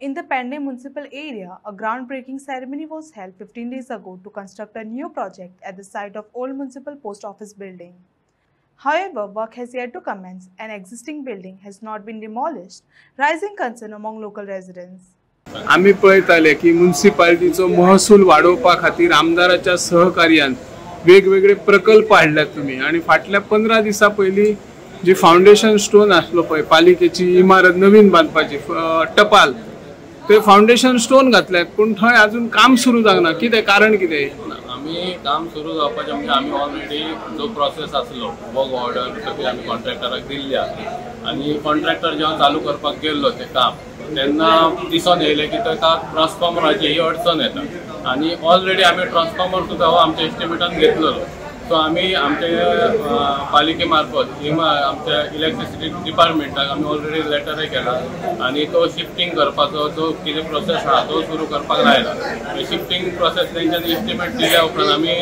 In the Pende municipal area, a groundbreaking ceremony was held 15 days ago to construct a new project at the site of old municipal post office building. However, work has yet to commence. An existing building has not been demolished, raising concern among local residents. आम्ही पळयताले की म्युनिसिपालिटीचो महसूल वाडोवपा खातीर आमदाराच्या सहकार्यान वेगवेगळे प्रकल्प हाडल्यात तुम्ही आणि फाटल्या 15 दिसा पयलीं जी फाउंडेशन स्टोन आसलो पळय पालिकेची इमारत नवीन बांदपाची टपाल ते फाउंडेशन स्टोन घातल्यात पण थंय अजून काम सुरू जावना कितें कारण कितें आम्ही काम सुरू जावपाचें म्हणजे आम्ही ऑलरेडी जो प्रोसेस आसलो वर्क ऑर्डर सगळी आम्ही कॉन्ट्रॅक्टराक दिल्ली आसली आणि कॉन्ट्रॅक्टर जेव्हा चालू करपाक गेल्लो ते काम तेन्ना दिसून येयलें की ताका ट्रान्सफॉर्मराची ही अडचण येता आणि ऑलरेडी आम्ही ट्रान्सफॉर्मर सुद्दां हो आमच्या एस्टिमेटान घेतलेलो सो आम्ही आमच्या पालिके मार्फत आमच्या इलेक्ट्रिसिटी डिपार्टमेंटाक आम्ही ऑलरेडी लेटरय केला आणि तो शिफ्टिंग करपाचो जो कितें प्रोसेस आहा तो सुरू करपाक लायला शिफ्टिंग प्रोसेस तेंच्यांनी एस्टिमेट दिल्या उपरांत आमी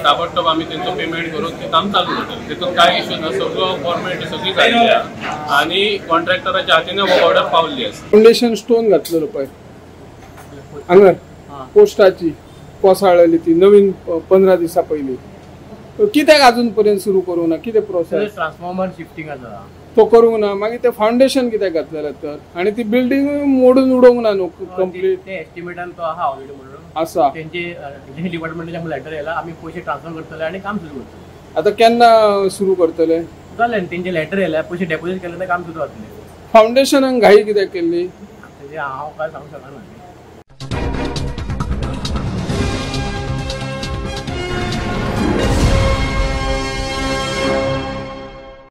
ताबडतोब आमी तेंचो पेमेंट करून तें काम चालू करतले तेतून कांय इश्यू ना सगळो फॉर्मेलिटी सगळी जाल्ली आहा आणि कॉन्ट्रॅक्टराच्या हातीन हो ऑर्डर पावल्ली आसा फाउंडेशन स्टोन घातलेलो पळय हांगर पोस्टाची कोसळ्ळी ती नवीन 15 दिसा पयलीं कित्याक अजून पर्यंत सुरू करूं ना कितें प्रोसेस ट्रान्सफॉर्मर शिफ्टिंग आसा तो करूंक ना मागीर ते फाउंडेशन कित्याक घातलेले तर आणि ती बिल्डिंग मोडून उडोवंक ना न्हू कंप्लीट ते एस्टिमेटान तो आहा ऑलरेडी म्हणून आसा तेंचे डिपार्टमेंटाचे लेटर येयला आमी पयशे ट्रान्सफर करतले आणि काम सुरू करतले आता केन्ना सुरू करतले जालें तेंचे लेटर येयला पयशे डेपोजीट केले तर काम सुरू जातले फाउंडेशनाक घाई कित्याक केल्ली तेजे हांव काय सांगूंक शकना